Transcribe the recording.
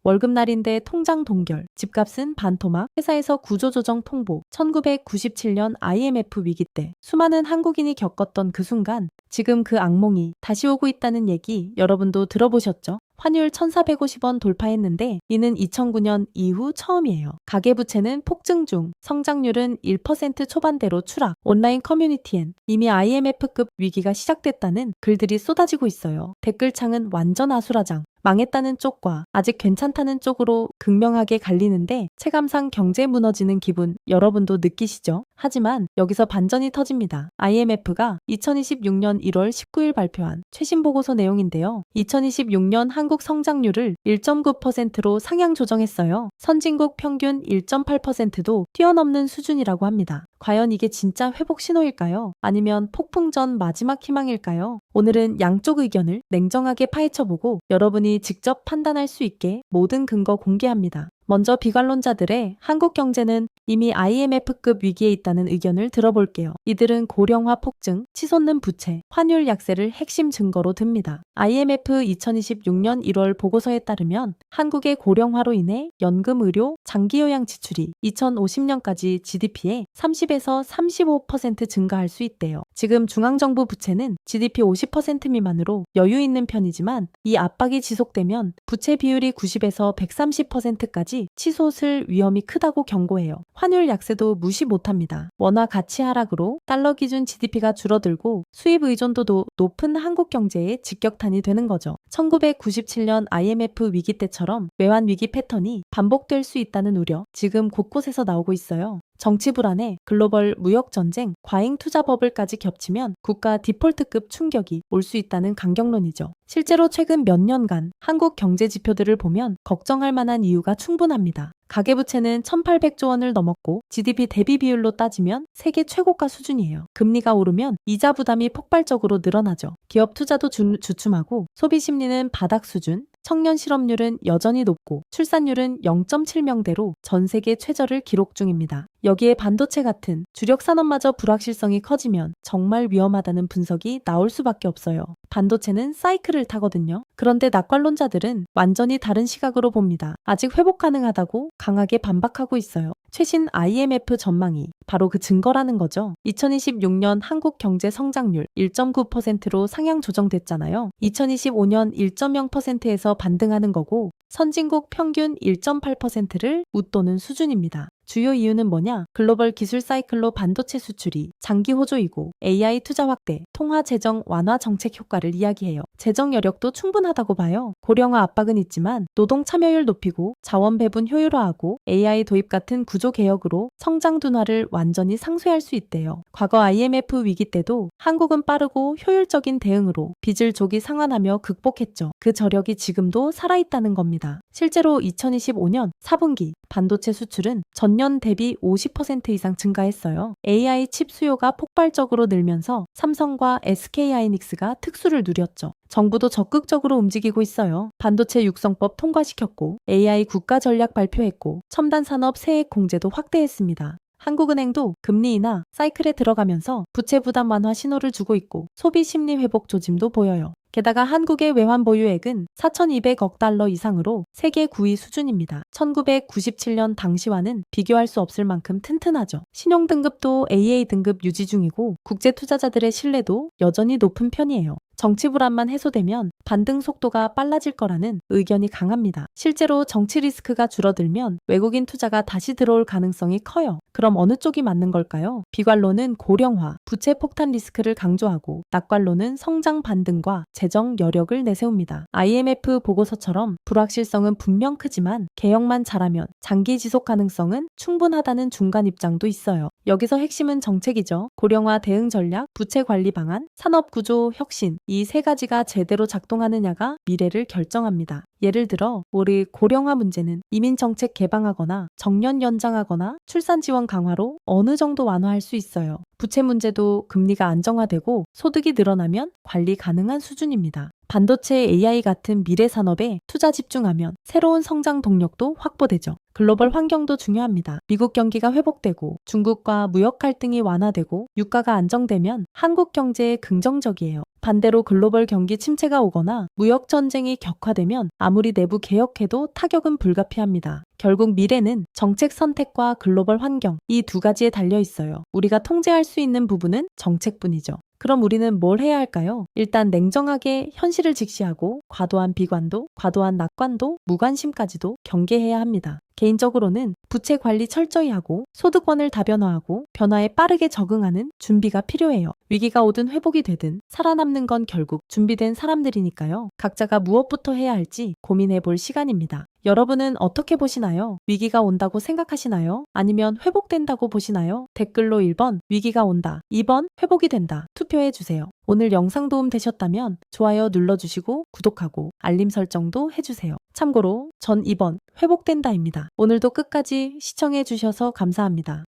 월급날인데 통장 동결, 집값은 반토막, 회사에서 구조조정 통보, 1997년 IMF 위기 때 수많은 한국인이 겪었던 그 순간 지금 그 악몽이 다시 오고 있다는 얘기 여러분도 들어보셨죠? 환율 1,450원 돌파했는데 이는 2009년 이후 처음이에요. 가계부채는 폭증 중, 성장률은 1% 초반대로 추락, 온라인 커뮤니티엔 이미 IMF급 위기가 시작됐다는 글들이 쏟아지고 있어요. 댓글창은 완전 아수라장. 망했다는 쪽과 아직 괜찮다는 쪽으로 극명하게 갈리는데 체감상 경제 무너지는 기분 여러분도 느끼시죠? 하지만 여기서 반전이 터집니다. IMF가 2026년 1월 19일 발표한 최신 보고서 내용인데요. 2026년 한국 성장률을 1.9%로 상향 조정했어요. 선진국 평균 1.8%도 뛰어넘는 수준이라고 합니다. 과연 이게 진짜 회복 신호일까요? 아니면 폭풍 전 마지막 희망일까요? 오늘은 양쪽 의견을 냉정하게 파헤쳐보고 여러분이 직접 판단할 수 있게 모든 근거 공개합니다. 먼저 비관론자들의 한국 경제는 이미 IMF급 위기에 있다는 의견을 들어볼게요. 이들은 고령화 폭증, 치솟는 부채, 환율 약세를 핵심 증거로 듭니다. IMF 2026년 1월 보고서에 따르면 한국의 고령화로 인해 연금, 의료, 장기요양 지출이 2050년까지 GDP의 30에서 35% 증가할 수 있대요. 지금 중앙정부 부채는 GDP 50% 미만으로 여유 있는 편이지만 이 압박이 지속되면 부채 비율이 90에서 130%까지 치솟을 위험이 크다고 경고해요. 환율 약세도 무시 못합니다. 원화 가치 하락으로 달러 기준 GDP가 줄어들고 수입 의존도도 높은 한국 경제에 직격탄이 되는 거죠. 1997년 IMF 위기 때처럼 외환 위기 패턴이 반복될 수 있다는 우려 지금 곳곳에서 나오고 있어요. 정치 불안에 글로벌 무역 전쟁, 과잉 투자 버블까지 겹치면 국가 디폴트급 충격이 올 수 있다는 강경론이죠. 실제로 최근 몇 년간 한국 경제 지표들을 보면 걱정할 만한 이유가 충분합니다. 가계부채는 1,800조 원을 넘었고 GDP 대비 비율로 따지면 세계 최고가 수준이에요. 금리가 오르면 이자 부담이 폭발적으로 늘어나죠. 기업 투자도 주춤하고 소비 심리는 바닥 수준, 청년 실업률은 여전히 높고 출산율은 0.7명대로 전 세계 최저를 기록 중입니다. 여기에 반도체 같은 주력 산업마저 불확실성이 커지면 정말 위험하다는 분석이 나올 수밖에 없어요. 반도체는 사이클을 타거든요. 그런데 낙관론자들은 완전히 다른 시각으로 봅니다. 아직 회복 가능하다고 강하게 반박하고 있어요. 최신 IMF 전망이 바로 그 증거라는 거죠. 2026년 한국 경제 성장률 1.9%로 상향 조정됐잖아요. 2025년 1.0%에서 반등하는 거고 선진국 평균 1.8%를 웃도는 수준입니다. 주요 이유는 뭐냐? 글로벌 기술 사이클로 반도체 수출이 장기 호조이고 AI 투자 확대, 통화 재정 완화 정책 효과를 이야기해요. 재정 여력도 충분하다고 봐요. 고령화 압박은 있지만 노동 참여율 높이고 자원 배분 효율화하고 AI 도입 같은 구조 개혁으로 성장 둔화를 완전히 상쇄할 수 있대요. 과거 IMF 위기 때도 한국은 빠르고 효율적인 대응으로 빚을 조기 상환하며 극복했죠. 그 저력이 지금도 살아있다는 겁니다. 실제로 2025년 4분기 반도체 수출은 전년 대비 50% 이상 증가했어요. AI 칩 수요가 폭발적으로 늘면서 삼성과 SK하이닉스가 특수를 누렸죠. 정부도 적극적으로 움직이고 있어요. 반도체 육성법 통과시켰고 AI 국가 전략 발표했고 첨단 산업 세액 공제도 확대했습니다. 한국은행도 금리 인하 사이클에 들어가면서 부채 부담 완화 신호를 주고 있고 소비 심리 회복 조짐도 보여요. 게다가 한국의 외환 보유액은 4,200억 달러 이상으로 세계 9위 수준입니다. 1997년 당시와는 비교할 수 없을 만큼 튼튼하죠. 신용등급도 AA 등급 유지 중이고 국제 투자자들의 신뢰도 여전히 높은 편이에요. 정치 불안만 해소되면 반등 속도가 빨라질 거라는 의견이 강합니다. 실제로 정치 리스크가 줄어들면 외국인 투자가 다시 들어올 가능성이 커요. 그럼 어느 쪽이 맞는 걸까요? 비관론은 고령화, 부채 폭탄 리스크를 강조하고 낙관론은 성장 반등과 재정 여력을 내세웁니다. IMF 보고서처럼 불확실성은 분명 크지만 개혁만 잘하면 장기 지속 가능성은 충분하다는 중간 입장도 있어요. 여기서 핵심은 정책이죠. 고령화 대응 전략, 부채 관리 방안, 산업 구조 혁신 이 세 가지가 제대로 작동하느냐가 미래를 결정합니다. 예를 들어 우리 고령화 문제는 이민정책 개방하거나 정년 연장하거나 출산 지원 강화로 어느 정도 완화할 수 있어요. 부채 문제도 금리가 안정화되고 소득이 늘어나면 관리 가능한 수준입니다. 반도체 AI 같은 미래 산업에 투자 집중하면 새로운 성장 동력도 확보되죠. 글로벌 환경도 중요합니다. 미국 경기가 회복되고 중국과 무역 갈등이 완화되고 유가가 안정되면 한국 경제에 긍정적이에요. 반대로 글로벌 경기 침체가 오거나 무역 전쟁이 격화되면 아무리 내부 개혁해도 타격은 불가피합니다. 결국 미래는 정책 선택과 글로벌 환경, 이 두 가지에 달려 있어요. 우리가 통제할 수 있는 부분은 정책뿐이죠. 그럼 우리는 뭘 해야 할까요? 일단 냉정하게 현실을 직시하고 과도한 비관도, 과도한 낙관도, 무관심까지도 경계해야 합니다. 개인적으로는 부채 관리 철저히 하고 소득원을 다변화하고 변화에 빠르게 적응하는 준비가 필요해요. 위기가 오든 회복이 되든 살아남는 건 결국 준비된 사람들이니까요. 각자가 무엇부터 해야 할지 고민해 볼 시간입니다. 여러분은 어떻게 보시나요? 위기가 온다고 생각하시나요? 아니면 회복된다고 보시나요? 댓글로 1번 위기가 온다, 2번 회복이 된다 투표해 주세요. 오늘 영상 도움 되셨다면 좋아요 눌러주시고 구독하고 알림 설정도 해주세요. 참고로 전 2번 회복된다입니다. 오늘도 끝까지 시청해 주셔서 감사합니다.